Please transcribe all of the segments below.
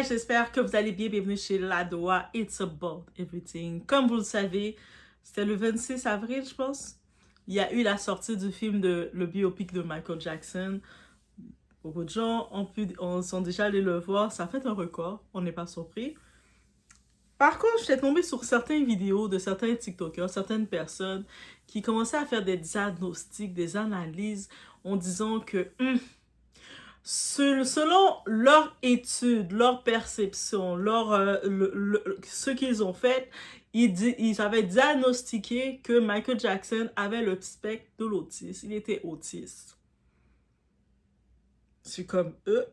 J'espère que vous allez bien. Bienvenue chez Ladoa. It's about everything. Comme vous le savez, c'était le 26 avril, je pense. Il y a eu la sortie du film le biopic de Michael Jackson. Beaucoup de gens sont déjà allés le voir. Ça a fait un record. On n'est pas surpris. Par contre, j'étais tombée sur certaines vidéos de certains TikTokers, certaines personnes qui commençaient à faire des diagnostics, des analyses en disant que selon leur étude, leur perception, ce qu'ils ont fait, ils avaient diagnostiqué que Michael Jackson avait le spectre de l'autisme. Il était autiste. C'est comme eux.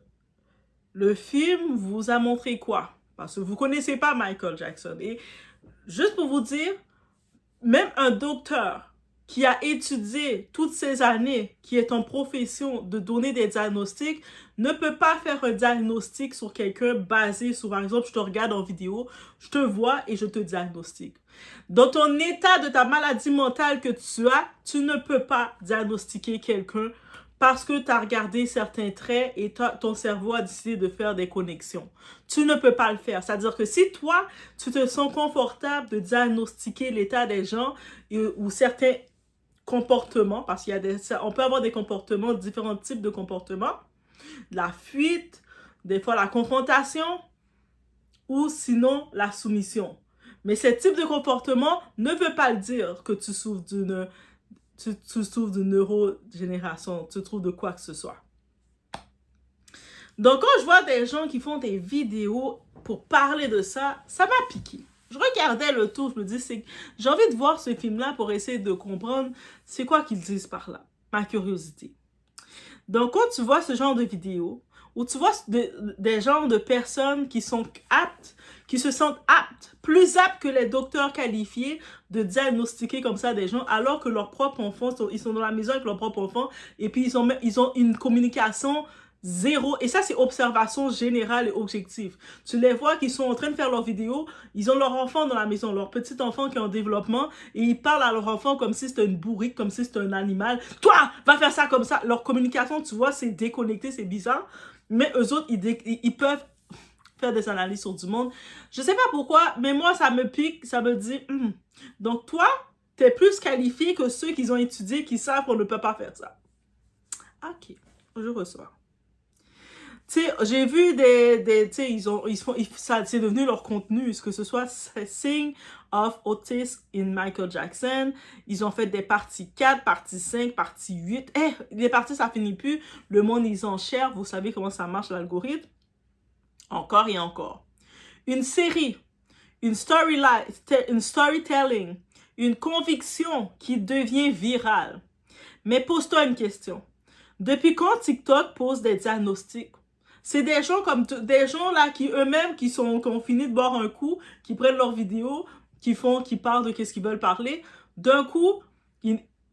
Le film vous a montré quoi? Parce que vous ne connaissez pas Michael Jackson. Et juste pour vous dire, même un docteur qui a étudié toutes ces années, qui est en profession de donner des diagnostics, ne peut pas faire un diagnostic sur quelqu'un basé sur, par exemple, je te regarde en vidéo, je te vois et je te diagnostique. Dans ton état de ta maladie mentale que tu as, tu ne peux pas diagnostiquer quelqu'un parce que tu as regardé certains traits et ton cerveau a décidé de faire des connexions. Tu ne peux pas le faire. C'est-à-dire que si toi, tu te sens confortable de diagnostiquer l'état des gens ou certains comportements, parce on peut avoir des comportements, différents types de comportements, la fuite, des fois la confrontation, ou sinon la soumission. Mais ce type de comportement ne veut pas le dire que tu souffres d'une neurogénération, tu trouves de quoi que ce soit. Donc, quand je vois des gens qui font des vidéos pour parler de ça, ça m'a piqué. Je regardais le tout, je me dis, j'ai envie de voir ce film-là pour essayer de comprendre c'est quoi qu'ils disent par là. Ma curiosité. Donc, quand tu vois ce genre de vidéos, où tu vois des genres de personnes qui sont aptes, qui se sentent aptes, plus aptes que les docteurs qualifiés de diagnostiquer comme ça des gens, alors que leurs propres enfants, ils sont dans la maison avec leurs propres enfants, et puis ils ont une communication zéro. Et ça, c'est observation générale et objective. Tu les vois qui sont en train de faire leurs vidéos, ils ont leur enfant dans la maison, leur petit enfant qui est en développement, et ils parlent à leur enfant comme si c'était une bourrique, comme si c'était un animal. Toi, va faire ça comme ça. Leur communication, tu vois, c'est déconnecté, c'est bizarre. Mais eux autres, ils peuvent faire des analyses sur du monde. Je sais pas pourquoi, mais moi, ça me pique, ça me dit, donc toi, t'es plus qualifié que ceux qui ont étudié, qui savent qu'on ne peut pas faire ça. Ok, je reçois. Tu sais, j'ai vu tu sais, ça, c'est devenu leur contenu, que ce soit Sing of Autism in Michael Jackson. Ils ont fait des parties 4, partie 5, partie 8. Les parties, ça finit plus. Le monde, ils enchèrent. Vous savez comment ça marche, l'algorithme. Encore et encore. Une série, une storytelling, une conviction qui devient virale. Mais pose-toi une question. Depuis quand TikTok pose des diagnostics? C'est des gens des gens là qui eux-mêmes qui ont fini de boire un coup, qui prennent leurs vidéos, qui parlent de qu'est-ce qu'ils veulent parler. D'un coup,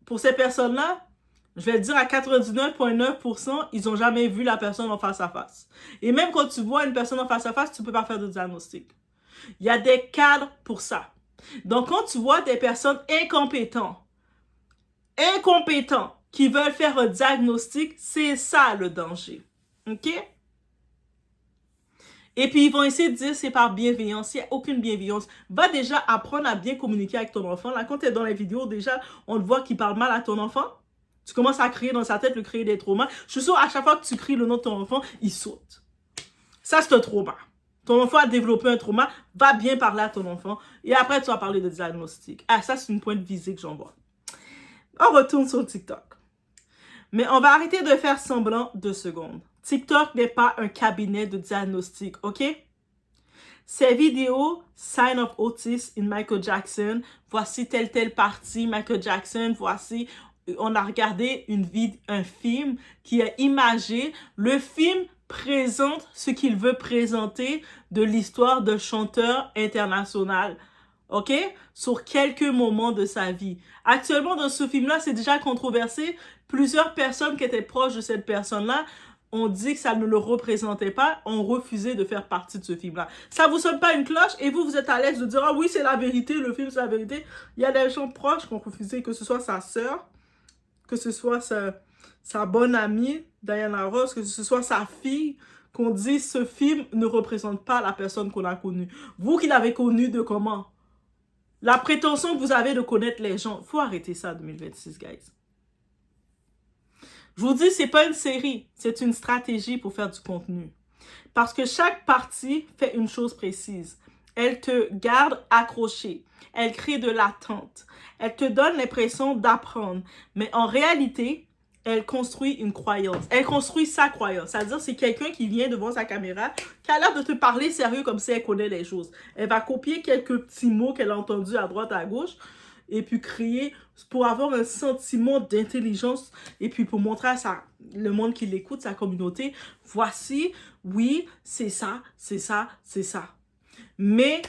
pour ces personnes-là, je vais le dire à 99,9%, ils n'ont jamais vu la personne en face à face. Et même quand tu vois une personne en face à face, tu ne peux pas faire de diagnostic. Il y a des cadres pour ça. Donc, quand tu vois des personnes incompétentes, qui veulent faire un diagnostic, c'est ça le danger. OK? Et puis, ils vont essayer de dire c'est par bienveillance. Il n'y a aucune bienveillance. Va déjà apprendre à bien communiquer avec ton enfant. Là, quand tu es dans les vidéos, déjà, on le voit qu'il parle mal à ton enfant. Tu commences à créer dans sa tête, créer des traumas. Je suis sûre, à chaque fois que tu cries le nom de ton enfant, il saute. Ça, c'est un trauma. Ton enfant a développé un trauma. Va bien parler à ton enfant. Et après, tu vas parler de diagnostic. Ah, ça, c'est une pointe visée que j'en vois. On retourne sur TikTok. Mais on va arrêter de faire semblant 2 secondes. TikTok n'est pas un cabinet de diagnostic, ok? Ces vidéos, Sign of Autism in Michael Jackson, voici telle partie, Michael Jackson, voici, on a regardé un film qui est imagé. Le film présente ce qu'il veut présenter de l'histoire d'un chanteur international. OK? Sur quelques moments de sa vie. Actuellement, dans ce film-là, c'est déjà controversé. Plusieurs personnes qui étaient proches de cette personne-là ont dit que ça ne le représentait pas, ont refusé de faire partie de ce film-là. Ça vous sonne pas une cloche et vous êtes à l'aise de dire « Ah oui, c'est la vérité, le film, c'est la vérité. » Il y a des gens proches qui ont refusé, que ce soit sa sœur, que ce soit sa bonne amie, Diana Ross, que ce soit sa fille, qu'on dit ce film ne représente pas la personne qu'on a connue. Vous qui l'avez connue de comment? La prétention que vous avez de connaître les gens. Il faut arrêter ça en 2026, guys. Je vous dis, c'est pas une série. C'est une stratégie pour faire du contenu. Parce que chaque partie fait une chose précise. Elle te garde accroché. Elle crée de l'attente. Elle te donne l'impression d'apprendre. Mais en réalité, elle construit une croyance. Elle construit sa croyance. C'est-à-dire, c'est quelqu'un qui vient devant sa caméra, qui a l'air de te parler sérieux comme si elle connaît les choses. Elle va copier quelques petits mots qu'elle a entendus à droite, à gauche, et puis crier pour avoir un sentiment d'intelligence, et puis pour montrer à le monde qui l'écoute, sa communauté, voici, oui, c'est ça, c'est ça, c'est ça. Mais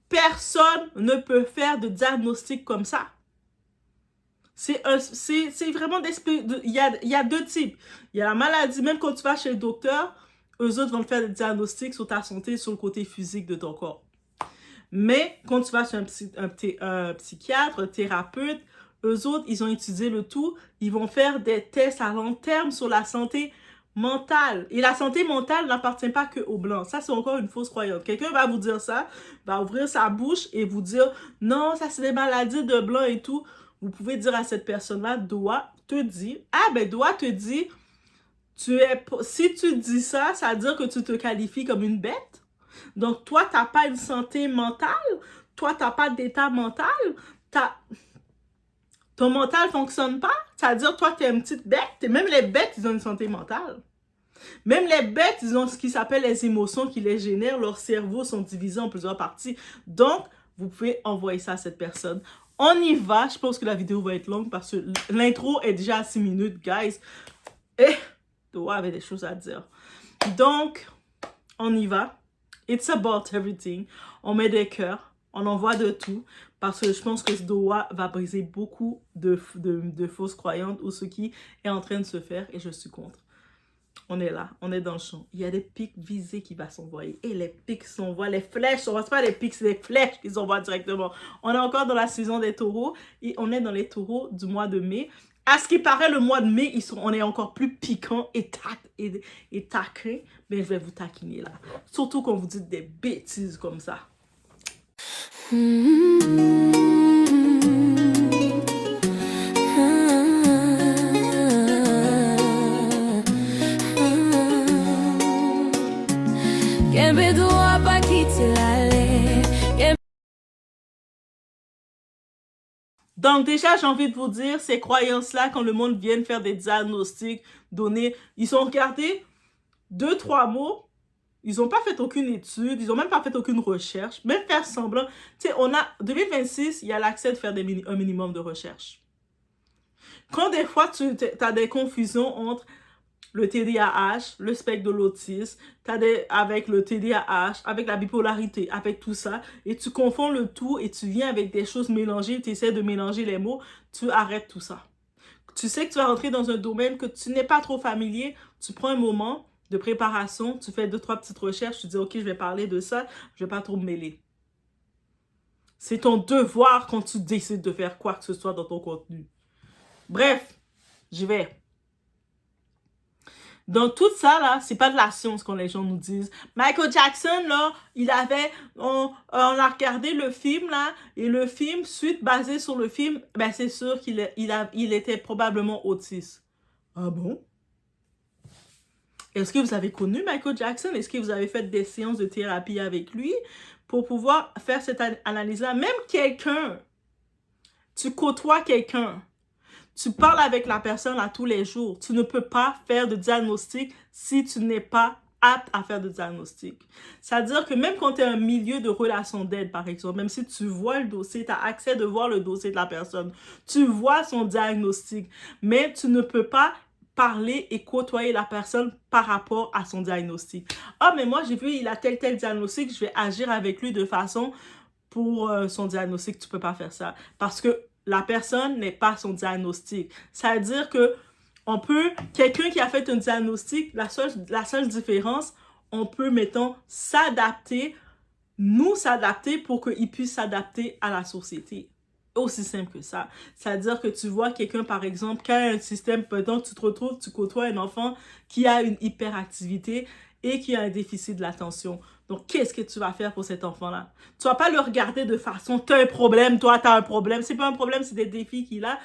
personne ne peut faire de diagnostic comme ça. C'est vraiment il y a deux types. Il y a la maladie, même quand tu vas chez le docteur, eux autres vont te faire des diagnostics sur ta santé, sur le côté physique de ton corps. Mais quand tu vas chez un psychiatre, un thérapeute, eux autres, ils ont étudié le tout. Ils vont faire des tests à long terme sur la santé mentale. Et la santé mentale n'appartient pas que aux Blancs. Ça, c'est encore une fausse croyance. Quelqu'un va vous dire ça, va ouvrir sa bouche et vous dire « Non, ça, c'est des maladies de Blancs et tout. » Vous pouvez dire à cette personne-là, Doa te dit, Doa te dit, si tu dis ça, ça veut dire que tu te qualifies comme une bête. Donc, toi, tu n'as pas une santé mentale. Toi, tu n'as pas d'état mental. Ton mental ne fonctionne pas. Ça veut dire, toi, tu es une petite bête. Même les bêtes, ils ont une santé mentale. Même les bêtes, ils ont ce qui s'appelle les émotions qui les génèrent. Leurs cerveaux sont divisés en plusieurs parties. Donc, vous pouvez envoyer ça à cette personne. On y va. Je pense que la vidéo va être longue parce que l'intro est déjà à 6 minutes, guys. Et Doa avait des choses à dire. Donc, on y va. It's about everything. On met des cœurs. On envoie de tout. Parce que je pense que ce Doa va briser beaucoup de fausses croyances ou ce qui est en train de se faire. Et je suis contre. On est là, on est dans le champ. Il y a des pics visés qui vont s'envoyer. Et les pics s'envoient, les flèches s'envoient. Ce pas les pics, c'est les flèches qui s'envoient directement. On est encore dans la saison des taureaux et on est dans les taureaux du mois de mai. À ce qui paraît, le mois de mai, on est encore plus piquant et taquin. Mais je vais vous taquiner là. Surtout quand vous dites des bêtises comme ça. Donc déjà, j'ai envie de vous dire, ces croyances-là, quand le monde vient faire des diagnostics, donner, ils sont regardés 2-3 mots, ils n'ont pas fait aucune étude, ils n'ont même pas fait aucune recherche, même faire semblant. Tu sais, 2026, il y a l'accès de faire un minimum de recherche. Quand des fois, tu as des confusions entre le TDAH, le spectre de l'autisme, avec le TDAH, avec la bipolarité, avec tout ça, et tu confonds le tout et tu viens avec des choses mélangées, tu essaies de mélanger les mots, tu arrêtes tout ça. Tu sais que tu vas rentrer dans un domaine que tu n'es pas trop familier, tu prends un moment de préparation, tu fais 2-3 petites recherches, tu dis « Ok, je vais parler de ça, je vais pas trop me mêler. » C'est ton devoir quand tu décides de faire quoi que ce soit dans ton contenu. Bref, j'y vais. Donc, tout ça, là, c'est pas de la science quand les gens nous disent. Michael Jackson, là, on a regardé le film, là, et le film, suite basée sur le film, ben, c'est sûr qu'il était probablement autiste. Ah bon? Est-ce que vous avez connu Michael Jackson? Est-ce que vous avez fait des séances de thérapie avec lui pour pouvoir faire cette analyse-là? Même quelqu'un, tu côtoies quelqu'un, tu parles avec la personne à tous les jours. Tu ne peux pas faire de diagnostic si tu n'es pas apte à faire de diagnostic. C'est-à-dire que même quand tu es un milieu de relation d'aide, par exemple, même si tu vois le dossier, tu as accès de voir le dossier de la personne, tu vois son diagnostic, mais tu ne peux pas parler et côtoyer la personne par rapport à son diagnostic. Ah, mais moi, j'ai vu, il a tel diagnostic, je vais agir avec lui de façon pour son diagnostic. Tu ne peux pas faire ça. Parce que la personne n'est pas son diagnostic. Ça veut dire que quelqu'un qui a fait un diagnostic, la seule différence, on peut, mettons, nous s'adapter pour qu'il puisse s'adapter à la société. Aussi simple que ça. C'est-à-dire que tu vois quelqu'un, par exemple, qui a un système, pendant que tu te retrouves, tu côtoies un enfant qui a une hyperactivité et qui a un déficit de l'attention. Donc, qu'est-ce que tu vas faire pour cet enfant-là? Tu vas pas le regarder de façon, t'as un problème, toi, t'as un problème. C'est pas un problème, c'est des défis qu'il a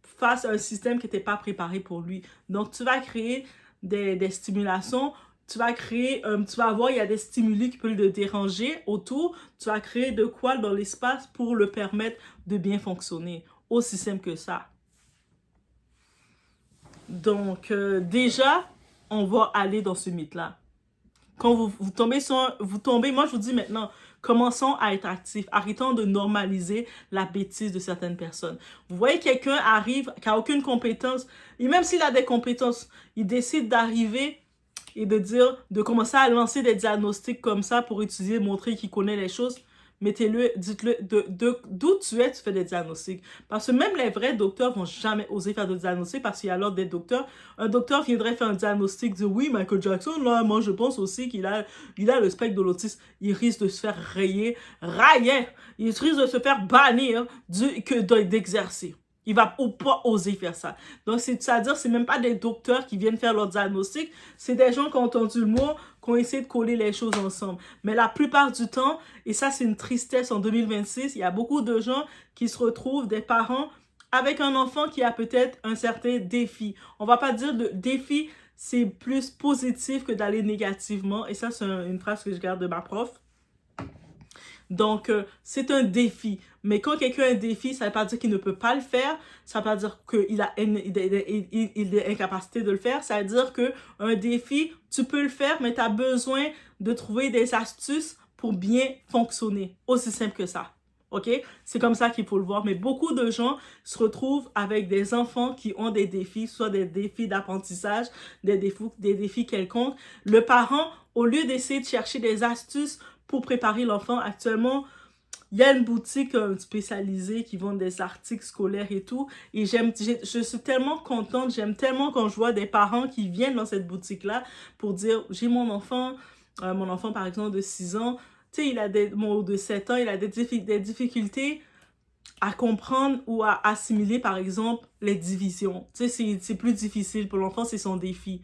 face à un système qui n'était pas préparé pour lui. Donc, tu vas créer des stimulations, tu vas voir, il y a des stimuli qui peuvent le déranger autour, tu vas créer de quoi dans l'espace pour le permettre de bien fonctionner. Aussi simple que ça. Donc, déjà, on va aller dans ce mythe-là. Quand vous tombez, moi je vous dis maintenant, commençons à être actifs. Arrêtons de normaliser la bêtise de certaines personnes. Vous voyez, quelqu'un arrive, qui n'a aucune compétence, et même s'il a des compétences, il décide d'arriver et de commencer à lancer des diagnostics comme ça pour étudier, montrer qu'il connaît les choses. Mettez-le, dites-le, d'où tu es, tu fais des diagnostics. Parce que même les vrais docteurs vont jamais oser faire de diagnostics parce qu'il y a l'ordre des docteurs. Un docteur viendrait faire un diagnostic, dire oui, Michael Jackson, là, moi je pense aussi qu'il a le spectre de l'autisme. Il risque de se faire railler. Il risque de se faire bannir d'exercer. Il va pas oser faire ça. Donc, c'est-à-dire, c'est même pas des docteurs qui viennent faire leur diagnostic, c'est des gens qui ont entendu le mot, qui ont essayé de coller les choses ensemble. Mais la plupart du temps, et ça c'est une tristesse en 2026, il y a beaucoup de gens qui se retrouvent, des parents, avec un enfant qui a peut-être un certain défi. On va pas dire le défi, c'est plus positif que d'aller négativement. Et ça, c'est une phrase que je garde de ma prof. Donc, c'est un défi. Mais quand quelqu'un a un défi, ça ne veut pas dire qu'il ne peut pas le faire. Ça ne veut pas dire qu'il est incapacité de le faire. Ça veut dire qu'un défi, tu peux le faire, mais tu as besoin de trouver des astuces pour bien fonctionner. Aussi simple que ça. OK? C'est comme ça qu'il faut le voir. Mais beaucoup de gens se retrouvent avec des enfants qui ont des défis, soit des défis d'apprentissage, des défis quelconques. Le parent, au lieu d'essayer de chercher des astuces pour préparer l'enfant, actuellement, il y a une boutique spécialisée qui vend des articles scolaires et tout. Et je suis tellement contente, j'aime tellement quand je vois des parents qui viennent dans cette boutique-là pour dire, j'ai mon enfant par exemple de 6 ans, tu sais, de 7 ans, il a des difficultés à comprendre ou à assimiler, par exemple, les divisions. Tu sais, c'est plus difficile pour l'enfant, c'est son défi.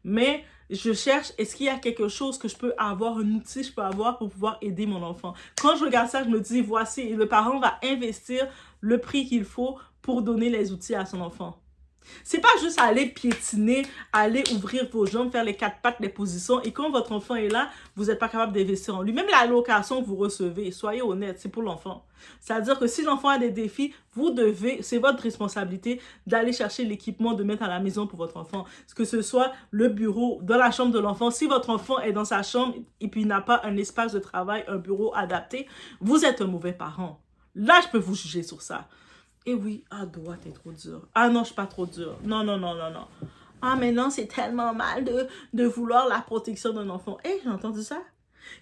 Mais je cherche, est-ce qu'il y a quelque chose que je peux avoir, un outil que je peux avoir pour pouvoir aider mon enfant? Quand je regarde ça, je me dis, voici, le parent va investir le prix qu'il faut pour donner les outils à son enfant. C'est pas juste aller piétiner, aller ouvrir vos jambes, faire les 4 pattes, les positions, et quand votre enfant est là, vous n'êtes pas capable d'investir en lui. Même l'allocation que vous recevez, soyez honnête, c'est pour l'enfant. C'est-à-dire que si l'enfant a des défis, c'est votre responsabilité d'aller chercher l'équipement de mettre à la maison pour votre enfant. Que ce soit le bureau, dans la chambre de l'enfant. Si votre enfant est dans sa chambre et puis il n'a pas un espace de travail, un bureau adapté, vous êtes un mauvais parent. Là, je peux vous juger sur ça. Et oui, doit être trop dur. Ah non, je suis pas trop dur. Non. Ah, mais non, c'est tellement mal de vouloir la protection d'un enfant. J'ai entendu ça.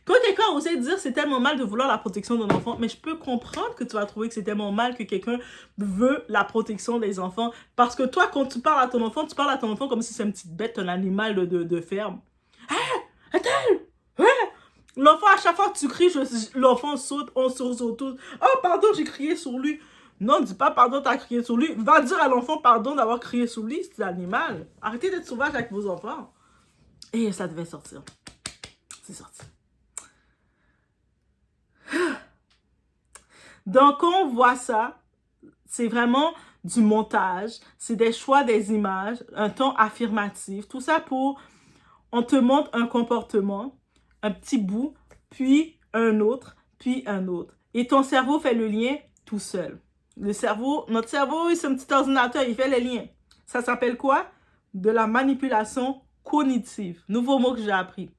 Quand quelqu'un a osé dire c'est tellement mal de vouloir la protection d'un enfant, mais je peux comprendre que tu vas trouver que c'est tellement mal que quelqu'un veut la protection des enfants. Parce que toi, quand tu parles à ton enfant, comme si c'est une petite bête, un animal de ferme. Attends! L'enfant, à chaque fois que tu cries, l'enfant saute, on saute tous. Oh, pardon, j'ai crié sur lui. Non, dis pas pardon, t'as crié sur lui. Va dire à l'enfant pardon d'avoir crié sur lui, c'est l'animal. Arrêtez d'être sauvage avec vos enfants. Et ça devait sortir. C'est sorti. Donc, quand on voit ça, c'est vraiment du montage. C'est des choix des images, un ton affirmatif. Tout ça on te montre un comportement, un petit bout, puis un autre, puis un autre. Et ton cerveau fait le lien tout seul. Notre cerveau, c'est un petit ordinateur, il fait les liens. Ça s'appelle quoi? De la manipulation cognitive. Nouveau mot que j'ai appris.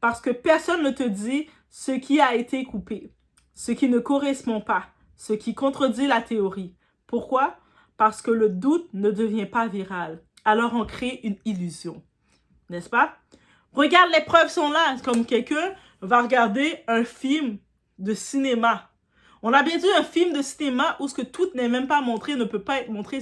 Parce que personne ne te dit ce qui a été coupé, ce qui ne correspond pas, ce qui contredit la théorie. Pourquoi? Parce que le doute ne devient pas viral. Alors on crée une illusion. N'est-ce pas? Regarde, les preuves sont là. C'est comme quelqu'un va regarder un film de cinéma. On a bien dit un film de cinéma où ce que tout n'est même pas montré, ne peut pas être montré,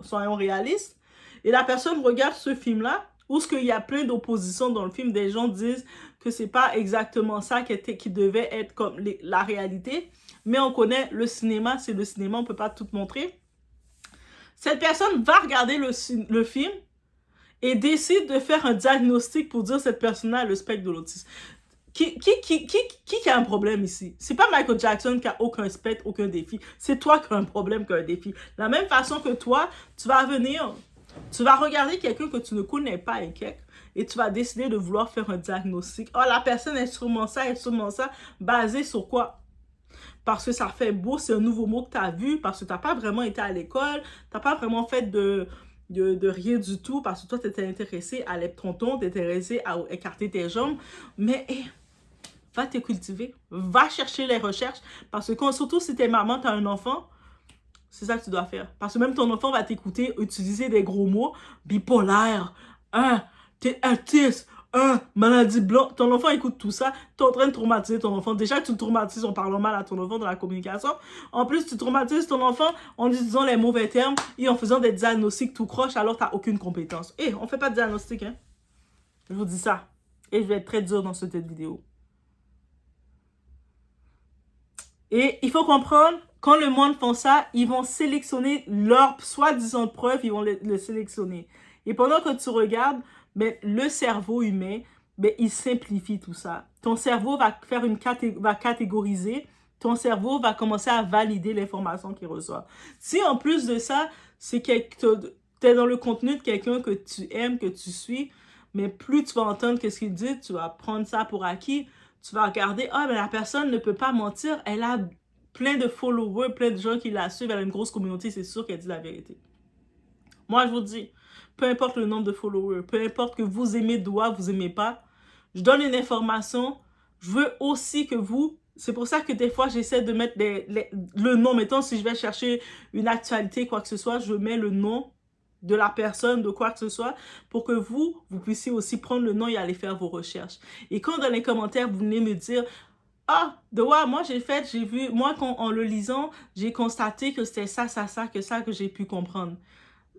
soyons réalistes. Et la personne regarde ce film-là, où ce qu'il y a plein d'oppositions dans le film, des gens disent que c'est pas exactement ça qui devait être comme la réalité. Mais on connaît le cinéma, c'est le cinéma, on peut pas tout montrer. Cette personne va regarder le film et décide de faire un diagnostic pour dire cette personne-là a le spectre de l'autisme. Qui a un problème ici? C'est pas Michael Jackson qui a aucun spectre, aucun défi. C'est toi qui as un problème, qui a un défi. De la même façon que toi, tu vas venir, tu vas regarder quelqu'un que tu ne connais pas et tu vas décider de vouloir faire un diagnostic. Oh, la personne est sûrement ça, basé sur quoi? Parce que ça fait beau, c'est un nouveau mot que tu as vu, parce que tu n'as pas vraiment été à l'école, tu n'as pas vraiment fait de rien du tout, parce que toi, tu étais intéressé à l'être tonton, tu étais intéressé à écarter tes jambes, mais va te cultiver, va chercher les recherches, parce que surtout si t'es maman, t'as un enfant, c'est ça que tu dois faire. Parce que même ton enfant va t'écouter utiliser des gros mots, bipolaire, t'es autiste, maladie blanche. Ton enfant écoute tout ça, t'es en train de traumatiser ton enfant. Déjà, tu le traumatises en parlant mal à ton enfant dans la communication. En plus, tu traumatises ton enfant en disant les mauvais termes et en faisant des diagnostics tout croche alors t'as aucune compétence. On fait pas de diagnostic, hein. Je vous dis ça. Et je vais être très dur dans cette vidéo. Et il faut comprendre, quand le monde font ça, ils vont sélectionner leur soi-disant preuve, ils vont le sélectionner. Et pendant que tu regardes, le cerveau humain, il simplifie tout ça. Ton cerveau va faire va catégoriser, ton cerveau va commencer à valider l'information qu'il reçoit. Si en plus de ça, c'est que tu es dans le contenu de quelqu'un que tu aimes, que tu suis, mais plus tu vas entendre ce qu'il dit, tu vas prendre ça pour acquis. Tu vas regarder, la personne ne peut pas mentir, elle a plein de followers, plein de gens qui la suivent, elle a une grosse communauté, c'est sûr qu'elle dit la vérité. Moi, je vous dis, peu importe le nombre de followers, peu importe que vous aimez vous aimez pas, je donne une information, je veux aussi que vous, c'est pour ça que des fois, j'essaie de mettre le nom, mettons, si je vais chercher une actualité, quoi que ce soit, je mets le nom de la personne, de quoi que ce soit, pour que vous puissiez aussi prendre le nom et aller faire vos recherches. Et quand dans les commentaires, vous venez me dire moi j'ai vu, moi en le lisant, j'ai constaté que c'était ça que j'ai pu comprendre.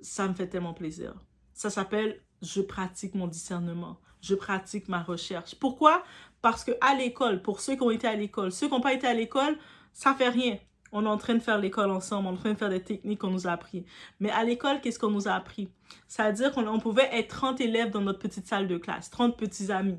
Ça me fait tellement plaisir. Ça s'appelle je pratique mon discernement. Je pratique ma recherche. Pourquoi? Parce que à l'école, pour ceux qui ont été à l'école, ceux qui n'ont pas été à l'école, ça fait rien. On est en train de faire l'école ensemble, on est en train de faire des techniques qu'on nous a appris. Mais à l'école, qu'est-ce qu'on nous a appris? C'est-à-dire qu'on pouvait être 30 élèves dans notre petite salle de classe, 30 petits amis.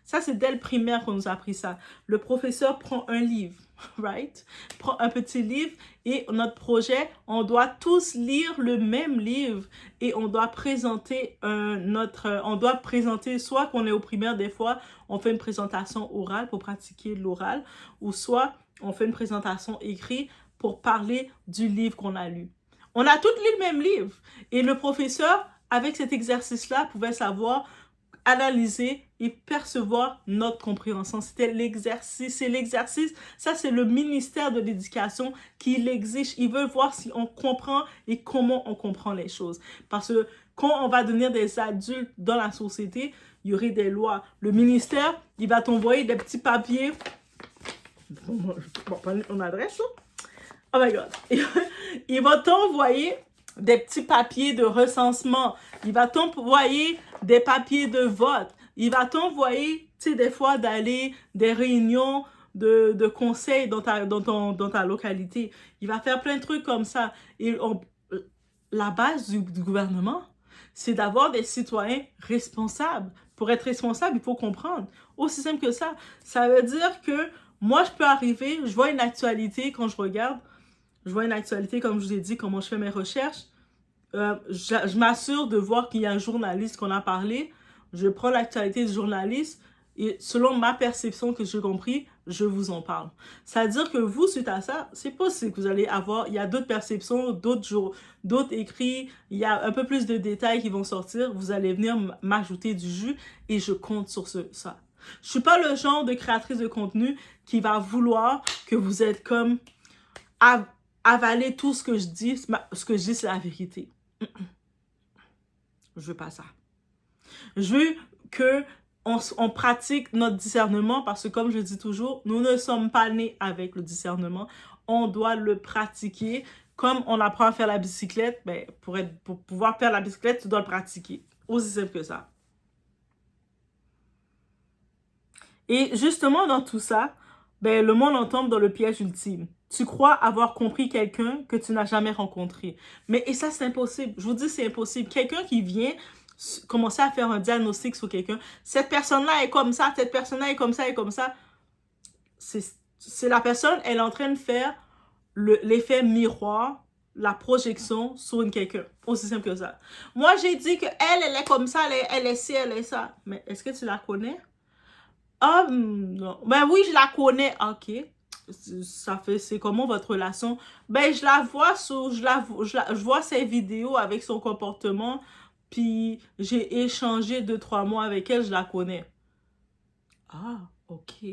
Ça, c'est dès le primaire qu'on nous a appris ça. Le professeur prend un livre, right? Prend un petit livre et notre projet, on doit tous lire le même livre et on doit présenter soit qu'on est au primaire, des fois, on fait une présentation orale pour pratiquer l'oral, ou soit on fait une présentation écrite pour parler du livre qu'on a lu. On a tous lu le même livre et le professeur, avec cet exercice-là, pouvait savoir analyser et percevoir notre compréhension. C'était l'exercice. C'est l'exercice. Ça, c'est le ministère de l'Éducation qui l'exige. Il veut voir si on comprend et comment on comprend les choses. Parce que quand on va devenir des adultes dans la société, il y aurait des lois. Le ministère, il va t'envoyer des petits papiers. Bon, pas mon adresse, là. Oh my God. Il va t'envoyer des petits papiers de recensement. Il va t'envoyer des papiers de vote. Il va t'envoyer, tu sais, des fois d'aller des réunions de conseils dans ta localité. Il va faire plein de trucs comme ça. Et la base du gouvernement, c'est d'avoir des citoyens responsables. Pour être responsable, il faut comprendre. Aussi simple que ça. Ça veut dire que moi, je peux arriver, je vois une actualité quand je regarde, je vois une actualité, comme je vous ai dit, comment je fais mes recherches. Je m'assure de voir qu'il y a un journaliste qu'on a parlé. Je prends l'actualité du journaliste et selon ma perception que j'ai compris, je vous en parle. C'est-à-dire que vous, suite à ça, c'est possible que vous allez avoir, il y a d'autres perceptions, d'autres écrits, il y a un peu plus de détails qui vont sortir. Vous allez venir m'ajouter du jus et je compte sur ça. Je suis pas le genre de créatrice de contenu qui va vouloir que vous êtes comme avaler tout ce que je dis. Ce que je dis, c'est la vérité. Je veux pas ça. Je veux que on pratique notre discernement parce que, comme je dis toujours, nous ne sommes pas nés avec le discernement. On doit le pratiquer. Comme on apprend à faire la bicyclette, pour pouvoir faire la bicyclette, tu dois le pratiquer. Aussi simple que ça. Et justement, dans tout ça, le monde en tombe dans le piège ultime. Tu crois avoir compris quelqu'un que tu n'as jamais rencontré. Et ça, c'est impossible. Je vous dis, c'est impossible. Quelqu'un qui vient commencer à faire un diagnostic sur quelqu'un. Cette personne-là est comme ça, cette personne-là est comme ça, est comme ça. C'est la personne, elle est en train de faire l'effet miroir, la projection sur quelqu'un. Aussi simple que ça. Moi, j'ai dit que elle est comme ça, elle est ci, elle est ça. Mais est-ce que tu la connais? Ah, non. Ben oui, je la connais. Ok. C'est comment votre relation? Ben, je la vois je vois ses vidéos avec son comportement, puis j'ai échangé 2-3 mois avec elle, je la connais. Ah, ok.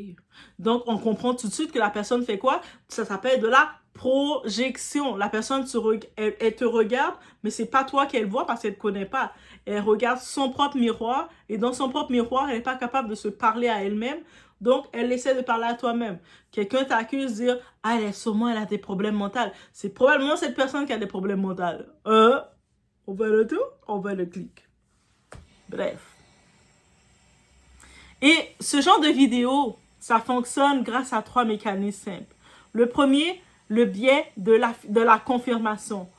Donc, on comprend tout de suite que la personne fait quoi? Ça s'appelle de la projection. La personne, elle te regarde, mais c'est pas toi qu'elle voit parce qu'elle ne te connaît pas. Elle regarde son propre miroir et dans son propre miroir, elle n'est pas capable de se parler à elle-même. Donc, elle essaie de parler à toi-même. Quelqu'un t'accuse de dire, ah, elle a des problèmes mentaux. C'est probablement cette personne qui a des problèmes mentaux. On va le tout, on va le clic. Bref. Et ce genre de vidéo, ça fonctionne grâce à 3 mécanismes simples. Le premier, le biais de la confirmation.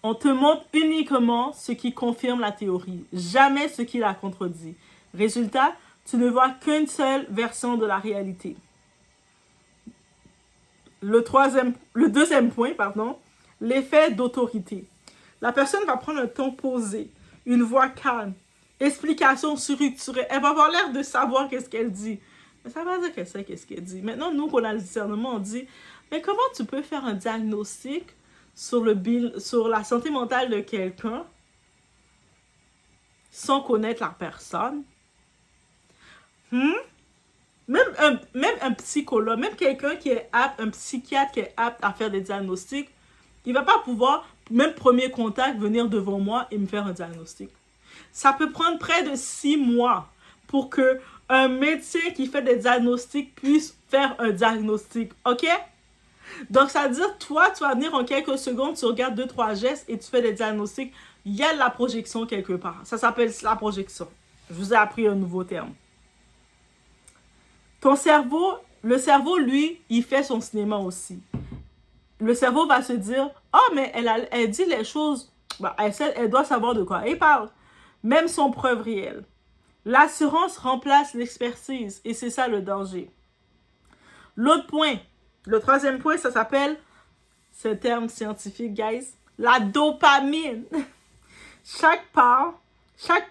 On te montre uniquement ce qui confirme la théorie, jamais ce qui la contredit. Résultat, tu ne vois qu'une seule version de la réalité. Le deuxième point, l'effet d'autorité. La personne va prendre un ton posé, une voix calme, explication structurée. Elle va avoir l'air de savoir qu'est-ce qu'elle dit. Mais ça veut pas dire qu'elle sait qu'est-ce qu'elle dit. Maintenant, nous, qu'on a le discernement, on dit, mais comment tu peux faire un diagnostic sur la santé mentale de quelqu'un sans connaître la personne? Même un psychologue, même quelqu'un qui est apte, un psychiatre qui est apte à faire des diagnostics, il ne va pas pouvoir, même premier contact, venir devant moi et me faire un diagnostic. Ça peut prendre près de 6 mois pour que un médecin qui fait des diagnostics puisse faire un diagnostic. OK? Donc, ça veut dire, toi, tu vas venir en quelques secondes, tu regardes 2-3 gestes et tu fais des diagnostics. Il y a de la projection quelque part. Ça s'appelle la projection. Je vous ai appris un nouveau terme. Ton cerveau, le cerveau, lui, il fait son cinéma aussi. Le cerveau va se dire, oh, mais elle dit les choses, bah, elle doit savoir de quoi elle parle. Même sans preuve réelle. L'assurance remplace l'expertise et c'est ça le danger. L'autre point, le troisième point, ça s'appelle, c'est un terme scientifique, guys, la dopamine. Chaque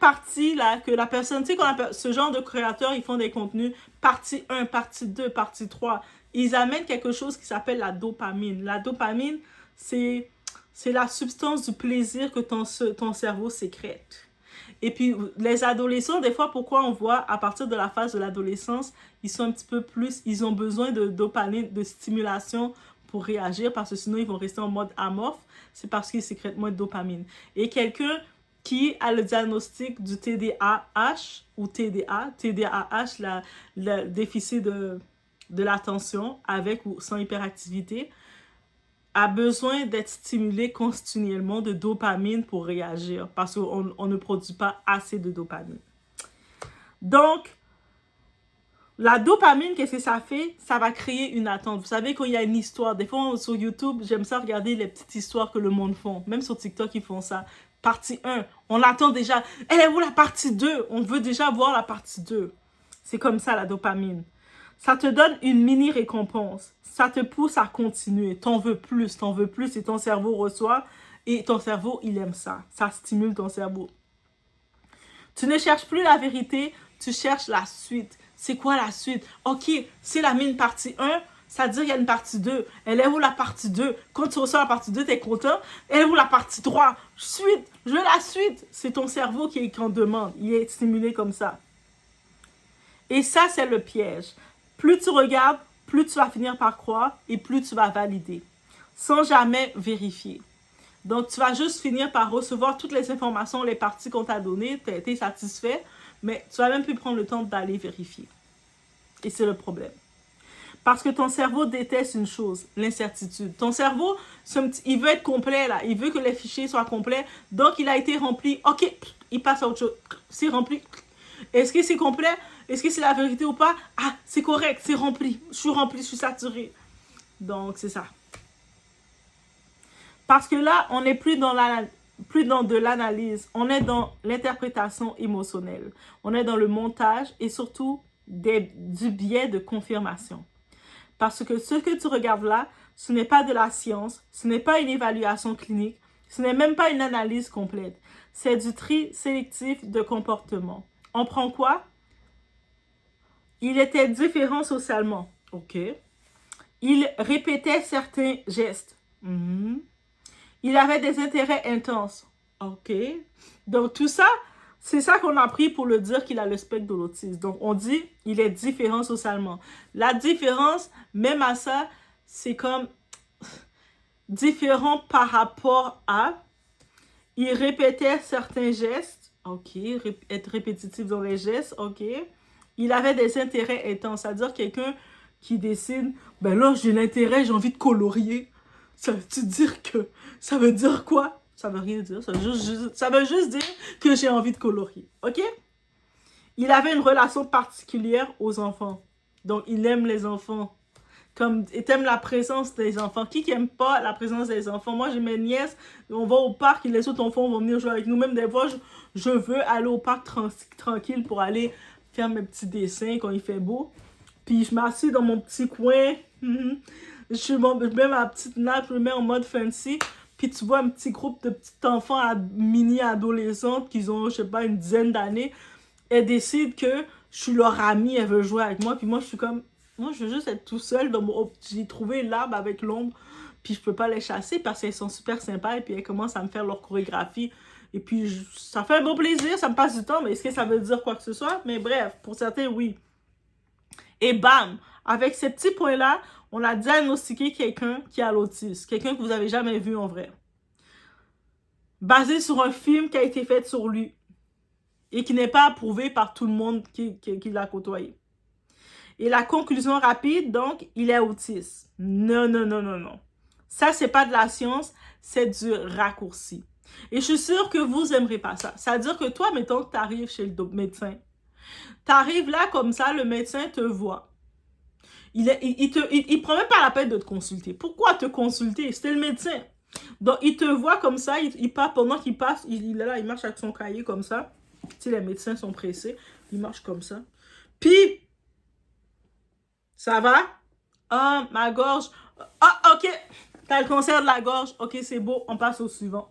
partie là, que la personne, tu sais, ce genre de créateurs, ils font des contenus, partie 1, partie 2, partie 3, ils amènent quelque chose qui s'appelle la dopamine. La dopamine, c'est la substance du plaisir que ton cerveau sécrète. Et puis, les adolescents, des fois, pourquoi on voit, à partir de la phase de l'adolescence, ils sont un petit peu plus, ils ont besoin de dopamine, de stimulation pour réagir, parce que sinon, ils vont rester en mode amorphe. C'est parce qu'ils sécrètent moins de dopamine. Et quelqu'un qui a le diagnostic du TDAH ou TDAH, le déficit de l'attention avec ou sans hyperactivité, a besoin d'être stimulé continuellement de dopamine pour réagir parce qu'on ne produit pas assez de dopamine. Donc, la dopamine, qu'est-ce que ça fait? Ça va créer une attente. Vous savez, quand il y a une histoire, des fois sur YouTube, j'aime ça regarder les petites histoires que le monde font. Même sur TikTok, ils font ça. Partie 1, on attend déjà. Elle est où la partie 2? On veut déjà voir la partie 2. C'est comme ça la dopamine. Ça te donne une mini récompense. Ça te pousse à continuer. T'en veux plus et ton cerveau reçoit. Et ton cerveau, il aime ça. Ça stimule ton cerveau. Tu ne cherches plus la vérité, tu cherches la suite. C'est quoi la suite? Ok, c'est la mine partie 1, ça veut dire qu'il y a une partie 2. Elle est où la partie 2? Quand tu reçois la partie 2, t'es content. Elle est où la partie 3? Suite, je veux la suite. C'est ton cerveau qui en demande. Il est stimulé comme ça. Et ça, c'est le piège. Plus tu regardes, plus tu vas finir par croire et plus tu vas valider, sans jamais vérifier. Donc, tu vas juste finir par recevoir toutes les informations, les parties qu'on t'a données, tu as été satisfait, mais tu vas même plus prendre le temps d'aller vérifier. Et c'est le problème. Parce que ton cerveau déteste une chose, l'incertitude. Ton cerveau, il veut être complet, là. Il veut que les fichiers soient complets. Donc, il a été rempli. OK, il passe à autre chose. C'est rempli. Est-ce que c'est complet? Est-ce que c'est la vérité ou pas? Ah, c'est correct, c'est rempli. Je suis rempli, je suis saturé. Donc, c'est ça. Parce que là, on n'est plus dans plus dans de l'analyse, on est dans l'interprétation émotionnelle, on est dans le montage et surtout du biais de confirmation. Parce que ce que tu regardes là, ce n'est pas de la science, ce n'est pas une évaluation clinique, ce n'est même pas une analyse complète. C'est du tri sélectif de comportement. On prend quoi? Il était différent socialement. OK. Il répétait certains gestes. Il avait des intérêts intenses. OK. Donc, tout ça, c'est ça qu'on a pris pour le dire qu'il a le spectre de l'autisme. Donc, on dit il est différent socialement. La différence, même à ça, c'est comme différent par rapport à... Il répétait certains gestes. OK. Être répétitif dans les gestes. OK. Il avait des intérêts intenses. C'est-à-dire quelqu'un qui décide, ben là, j'ai l'intérêt, j'ai envie de colorier. Ça veut-tu dire que... Ça veut dire quoi? Ça veut rien dire. Ça veut juste dire que j'ai envie de colorier. OK? Il avait une relation particulière aux enfants. Donc, il aime les enfants. Comme, il aime la présence des enfants. Qui n'aime pas la présence des enfants? Moi, j'ai mes nièces, on va au parc, les autres enfants vont venir jouer avec nous. Même des fois, je veux aller au parc tranquille pour aller faire mes petits dessins quand il fait beau. Puis je m'assieds dans mon petit coin. Je mets ma petite nappe, je me mets en mode fancy. Puis tu vois un petit groupe de petits enfants mini-adolescentes qui ont, je sais pas, une dizaine d'années. Elles décident que je suis leur amie, elles veulent jouer avec moi. Puis moi, je suis comme... Moi, je veux juste être tout seul dans mon... J'ai trouvé l'arbre avec l'ombre. Puis je peux pas les chasser parce qu'elles sont super sympas. Et puis elles commencent à me faire leur chorégraphie. Et puis ça fait un bon plaisir, ça me passe du temps. Mais est-ce que ça veut dire quoi que ce soit? Mais bref, pour certains, oui. Et bam! Avec ces petits points-là, on a diagnostiqué quelqu'un qui a l'autisme. Quelqu'un que vous n'avez jamais vu en vrai. Basé sur un film qui a été fait sur lui. Et qui n'est pas approuvé par tout le monde qui l'a côtoyé. Et la conclusion rapide, donc, il est autiste. Non, non, non, non, non. Ça, c'est pas de la science, c'est du raccourci. Et je suis sûre que vous aimerez pas ça. C'est-à-dire que toi, mettons que tu arrives chez le médecin. Tu arrives là comme ça, le médecin te voit. Il prend même pas la peine de te consulter. Pourquoi te consulter? C'était le médecin. Donc, il te voit comme ça, il part, pendant qu'il passe, il est là, il marche avec son cahier comme ça. Tu sais, les médecins sont pressés. Il marche comme ça. Puis, ça va? Ah, ma gorge. Ah, OK. T'as le cancer de la gorge. OK, c'est beau. On passe au suivant.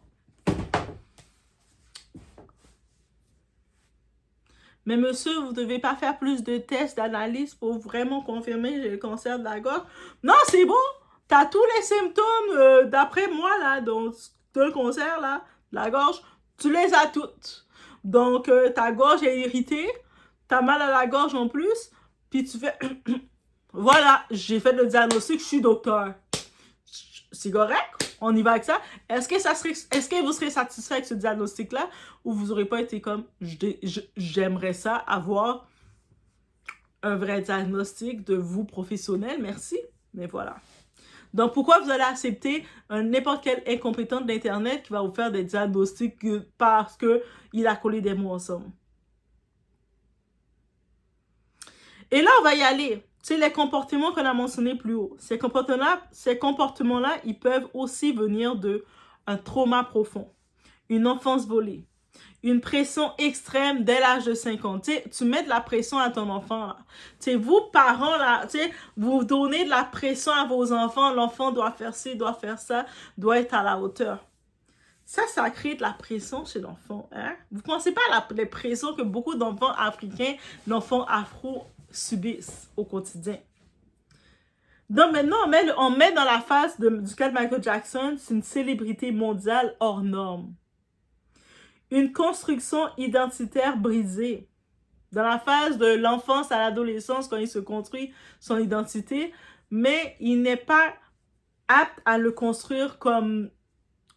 Mais monsieur, vous ne devez pas faire plus de tests, d'analyse pour vraiment confirmer que j'ai le cancer de la gorge. Non, c'est bon. T'as tous les symptômes, d'après moi, là, donc, de le cancer, là, de la gorge. Tu les as toutes. Donc, ta gorge est irritée. T'as mal à la gorge en plus. Puis tu fais... Voilà, j'ai fait le diagnostic, je suis docteur. C'est correct? On y va avec ça. Est-ce que vous serez satisfait avec ce diagnostic-là ou vous n'aurez pas été comme j'aimerais ça avoir un vrai diagnostic de vous professionnel, merci, mais voilà. Donc, pourquoi vous allez accepter n'importe quel incompétent d'Internet qui va vous faire des diagnostics parce qu'il a collé des mots ensemble? Et là, on va y aller. Tu sais, les comportements qu'on a mentionnés plus haut. Ces comportements-là, ils peuvent aussi venir d'un trauma profond, une enfance volée, une pression extrême dès l'âge de 5 ans. Tu sais, tu mets de la pression à ton enfant, là. Tu sais, vous, parents, là, tu sais, vous donnez de la pression à vos enfants. L'enfant doit faire ci, doit faire ça, doit être à la hauteur. Ça crée de la pression chez l'enfant. Hein? Vous ne pensez pas à la pression que beaucoup d'enfants africains, d'enfants afro subissent au quotidien. Donc maintenant, on met dans la face duquel Michael Jackson, c'est une célébrité mondiale hors norme. Une construction identitaire brisée. Dans la phase de l'enfance à l'adolescence, quand il se construit son identité, mais il n'est pas apte à le construire comme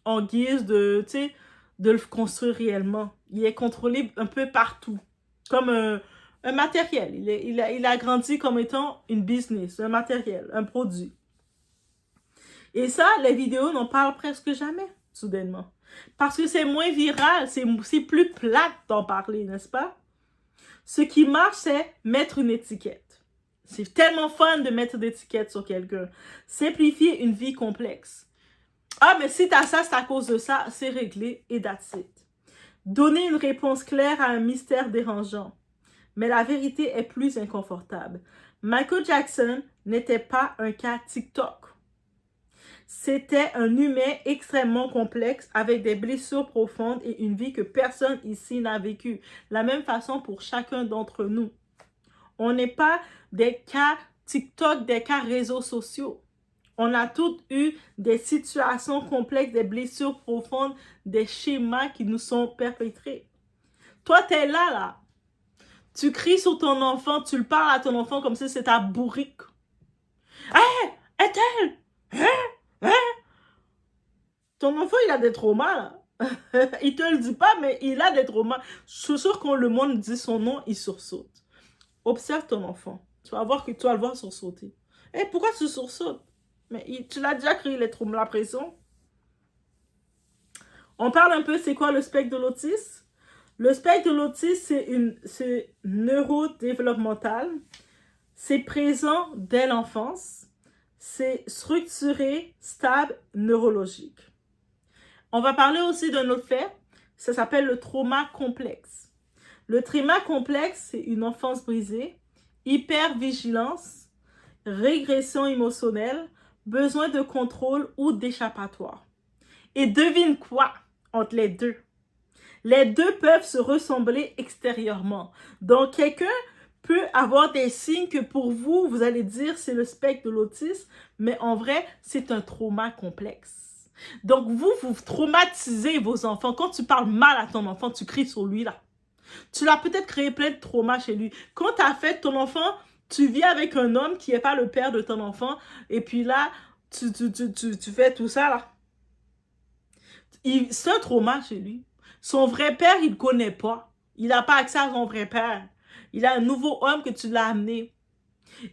en guise de, tu sais, de le construire réellement. Il est contrôlé un peu partout, comme un matériel. Il a grandi comme étant une business, un matériel, un produit. Et ça, les vidéos n'en parlent presque jamais, soudainement. Parce que c'est moins viral, c'est plus plate d'en parler, n'est-ce pas? Ce qui marche, c'est mettre une étiquette. C'est tellement fun de mettre des étiquettes sur quelqu'un. Simplifier une vie complexe. Ah, mais si t'as ça, c'est à cause de ça, c'est réglé et that's it. Donner une réponse claire à un mystère dérangeant. Mais la vérité est plus inconfortable. Michael Jackson n'était pas un cas TikTok. C'était un humain extrêmement complexe avec des blessures profondes et une vie que personne ici n'a vécue. La même façon pour chacun d'entre nous. On n'est pas des cas TikTok, des cas réseaux sociaux. On a tous eu des situations complexes, des blessures profondes, des schémas qui nous sont perpétrés. Toi, t'es là. Tu cries sur ton enfant, tu le parles à ton enfant comme si c'était ta bourrique. Hé, est-elle? Hein? Ton enfant, il a des traumas, là. Il te le dit pas, mais il a des traumas. Je suis sûre quand le monde dit son nom, il sursaute. Observe ton enfant. Tu vas voir que tu vas le voir sursauter. Hé, pourquoi tu sursautes? Mais tu l'as déjà créé les traumas, la pression. On parle un peu, c'est quoi le spectre de l'autisme? Le spectre de l'autisme, c'est neurodéveloppemental. C'est présent dès l'enfance. C'est structuré, stable, neurologique. On va parler aussi d'un autre fait. Ça s'appelle le trauma complexe. Le trauma complexe, c'est une enfance brisée, hypervigilance, régression émotionnelle, besoin de contrôle ou d'échappatoire. Et devine quoi entre les deux? Les deux peuvent se ressembler extérieurement. Donc, quelqu'un peut avoir des signes que pour vous, vous allez dire c'est le spectre de l'autisme, mais en vrai, c'est un trauma complexe. Donc, vous traumatisez vos enfants. Quand tu parles mal à ton enfant, tu cries sur lui, là. Tu l'as peut-être créé plein de traumas chez lui. Quand tu as fait ton enfant, tu vis avec un homme qui n'est pas le père de ton enfant, et puis là, tu fais tout ça, là. C'est un trauma chez lui. Son vrai père, il ne connaît pas. Il n'a pas accès à son vrai père. Il a un nouveau homme que tu l'as amené.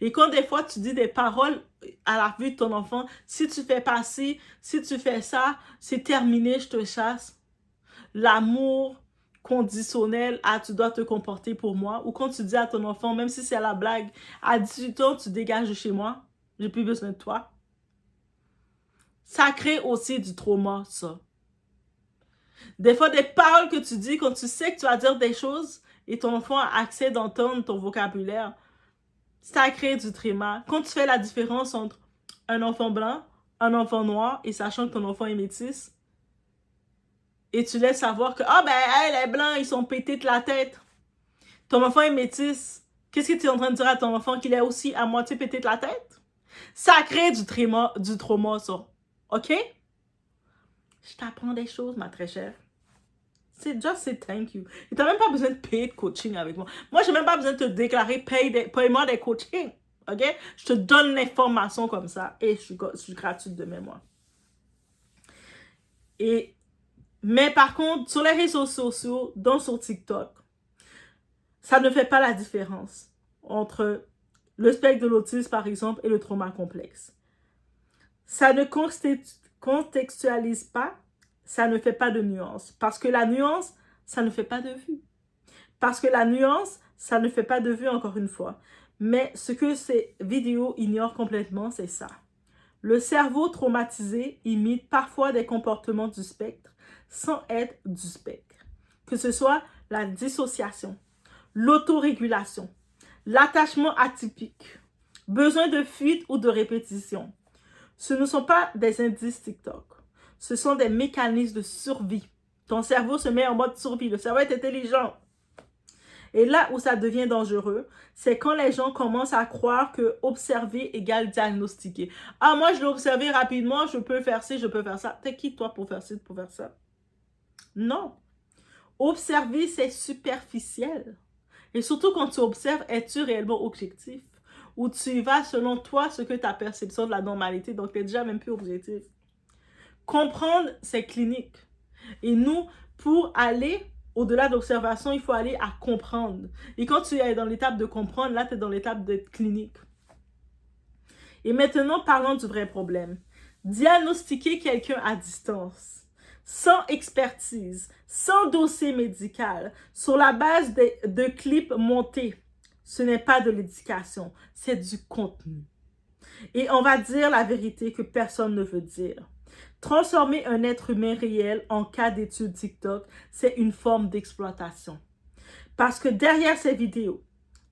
Et quand des fois tu dis des paroles à la vue de ton enfant, si tu fais pas ci, si tu fais ça, c'est terminé, je te chasse. L'amour conditionnel à tu dois te comporter pour moi. Ou quand tu dis à ton enfant, même si c'est à la blague, à 18 ans, tu dégages de chez moi, j'ai plus besoin de toi. Ça crée aussi du trauma, ça. Des fois, des paroles que tu dis quand tu sais que tu vas dire des choses et ton enfant a accès d'entendre ton vocabulaire, ça crée du trauma. Quand tu fais la différence entre un enfant blanc, un enfant noir et sachant que ton enfant est métis, et tu laisses savoir que, ah ben, hey, les blancs, ils sont pétés de la tête. Ton enfant est métis. Qu'est-ce que tu es en train de dire à ton enfant qu'il est aussi à moitié pété de la tête? Ça crée du trauma, ça. OK? Je t'apprends des choses, ma très chère. C'est just say thank you. Et t'as même pas besoin de payer de coaching avec moi. Moi, j'ai même pas besoin de te déclarer paye-moi des coachings. OK? Je te donne l'information comme ça et je suis gratuite de mémoire. Mais par contre, sur les réseaux sociaux, dont sur TikTok, ça ne fait pas la différence entre le spectre de l'autisme, par exemple, et le trauma complexe. Ça ne contextualise pas, ça ne fait pas de nuance. Parce que la nuance, ça ne fait pas de vue. Parce que la nuance, ça ne fait pas de vue, encore une fois. Mais ce que ces vidéos ignorent complètement, c'est ça. Le cerveau traumatisé imite parfois des comportements du spectre sans être du spectre. Que ce soit la dissociation, l'autorégulation, l'attachement atypique, besoin de fuite ou de répétition. Ce ne sont pas des indices TikTok. Ce sont des mécanismes de survie. Ton cerveau se met en mode survie. Le cerveau est intelligent. Et là où ça devient dangereux, c'est quand les gens commencent à croire que observer égale diagnostiquer. Ah, moi, je l'ai observé rapidement, je peux faire ci, je peux faire ça. T'es qui, toi, pour faire ci, pour faire ça? Non. Observer, c'est superficiel. Et surtout quand tu observes, es-tu réellement objectif? Ou tu y vas selon toi, ce que ta perception de la normalité, donc tu n'es déjà même plus objectif. Comprendre, c'est clinique. Et nous, pour aller au-delà d'observation, il faut aller à comprendre. Et quand tu es dans l'étape de comprendre, là, tu es dans l'étape d'être clinique. Et maintenant, parlons du vrai problème. Diagnostiquer quelqu'un à distance, sans expertise, sans dossier médical, sur la base de clips montés, ce n'est pas de l'éducation, c'est du contenu. Et on va dire la vérité que personne ne veut dire. Transformer un être humain réel en cas d'étude TikTok, c'est une forme d'exploitation. Parce que derrière ces vidéos,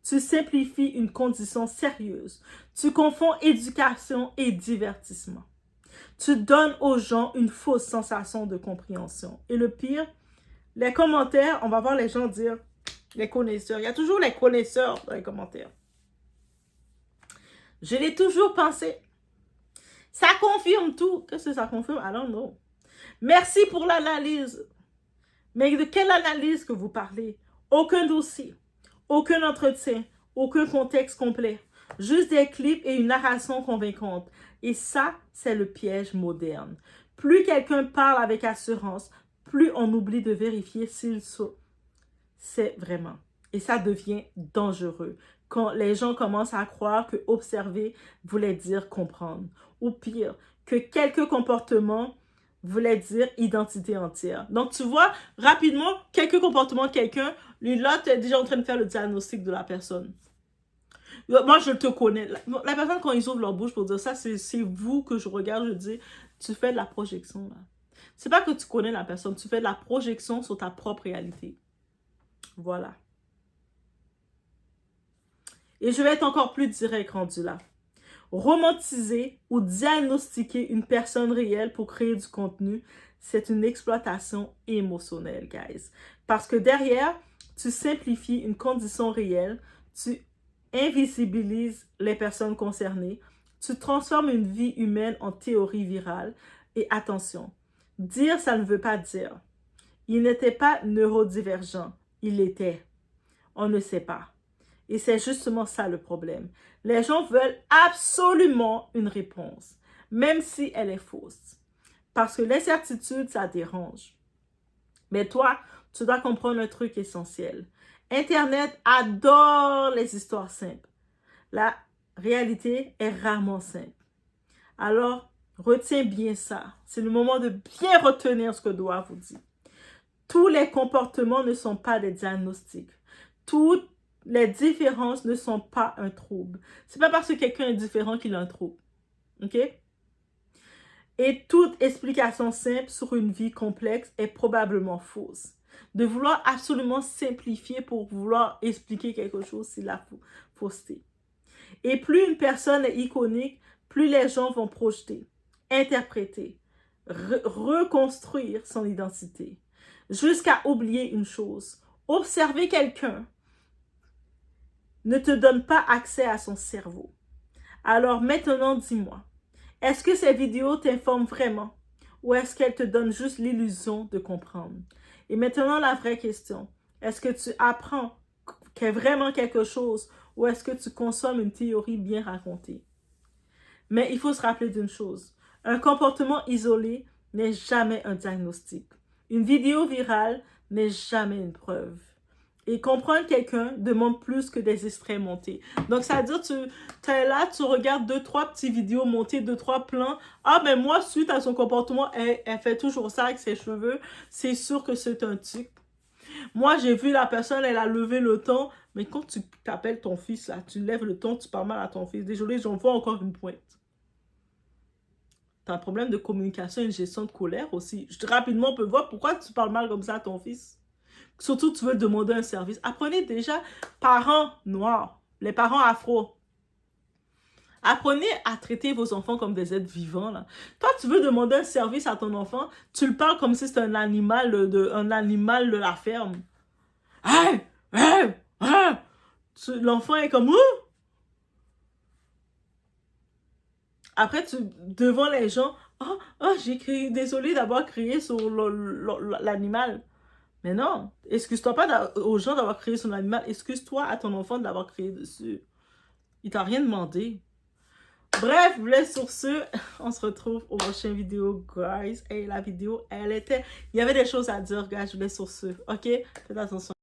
tu simplifies une condition sérieuse. Tu confonds éducation et divertissement. Tu donnes aux gens une fausse sensation de compréhension. Et le pire, les commentaires, on va voir les gens dire, les connaisseurs. Il y a toujours les connaisseurs dans les commentaires. Je l'ai toujours pensé. Ça confirme tout. Qu'est-ce que ça confirme? I don't know. Merci pour l'analyse. Mais de quelle analyse que vous parlez? Aucun dossier, aucun entretien, aucun contexte complet. Juste des clips et une narration convaincante. Et ça, c'est le piège moderne. Plus quelqu'un parle avec assurance, plus on oublie de vérifier s'il c'est vraiment. Et ça devient dangereux quand les gens commencent à croire que observer voulait dire comprendre. Ou pire, que quelques comportements voulaient dire identité entière. Donc, tu vois, rapidement, quelques comportements de quelqu'un, là, tu es déjà en train de faire le diagnostic de la personne. Moi, je te connais. La personne, quand ils ouvrent leur bouche pour dire ça, c'est vous que je regarde, je dis, tu fais de la projection, là. C'est pas que tu connais la personne, tu fais de la projection sur ta propre réalité. Voilà. Et je vais être encore plus direct rendu là. Romantiser ou diagnostiquer une personne réelle pour créer du contenu, c'est une exploitation émotionnelle, guys. Parce que derrière, tu simplifies une condition réelle, tu invisibilises les personnes concernées, tu transformes une vie humaine en théorie virale. Et attention, dire ça ne veut pas dire. Il n'était pas neurodivergent, il l'était. On ne sait pas. Et c'est justement ça le problème. Les gens veulent absolument une réponse, même si elle est fausse. Parce que l'incertitude, ça dérange. Mais toi, tu dois comprendre un truc essentiel. Internet adore les histoires simples. La réalité est rarement simple. Alors, retiens bien ça. C'est le moment de bien retenir ce que doit vous dire. Tous les comportements ne sont pas des diagnostics. Toutes les différences ne sont pas un trouble. C'est pas parce que quelqu'un est différent qu'il a un trouble. OK? Et toute explication simple sur une vie complexe est probablement fausse. De vouloir absolument simplifier pour vouloir expliquer quelque chose, c'est la fausseté. Et plus une personne est iconique, plus les gens vont projeter, interpréter, reconstruire son identité. Jusqu'à oublier une chose. Observer quelqu'un ne te donne pas accès à son cerveau. Alors maintenant, dis-moi, est-ce que ces vidéos t'informent vraiment ou est-ce qu'elles te donnent juste l'illusion de comprendre? Et maintenant, la vraie question, est-ce que tu apprends vraiment quelque chose ou est-ce que tu consommes une théorie bien racontée? Mais il faut se rappeler d'une chose, un comportement isolé n'est jamais un diagnostic. Une vidéo virale n'est jamais une preuve. Et comprendre quelqu'un demande plus que des extraits montés. Donc, ça veut dire tu es là, tu regardes 2-3 petites vidéos montées, 2-3 plans. Ah, ben moi, suite à son comportement, elle fait toujours ça avec ses cheveux. C'est sûr que c'est un tic. Moi, j'ai vu la personne, elle a levé le ton. Mais quand tu t'appelles ton fils, là, tu lèves le ton, tu parles mal à ton fils. Désolé, j'en vois encore une pointe. Tu as un problème de communication et une gestion de colère aussi. Rapidement, on peut voir pourquoi tu parles mal comme ça à ton fils. Surtout, tu veux demander un service. Apprenez déjà, parents noirs, les parents afro. Apprenez à traiter vos enfants comme des êtres vivants. Là. Toi, tu veux demander un service à ton enfant, tu le parles comme si c'était un animal de la ferme. Hey! Hey! Hey! L'enfant est comme... Après, devant les gens, j'ai crié, désolé d'avoir crié sur l'animal. Mais non, excuse-toi pas aux gens d'avoir crié sur l'animal, excuse-toi à ton enfant d'avoir crié dessus. Il t'a rien demandé. Bref, je vous laisse sur ce. On se retrouve au prochain vidéo, guys. Et la vidéo, il y avait des choses à dire, guys. Je vous laisse sur ce. OK? Faites attention.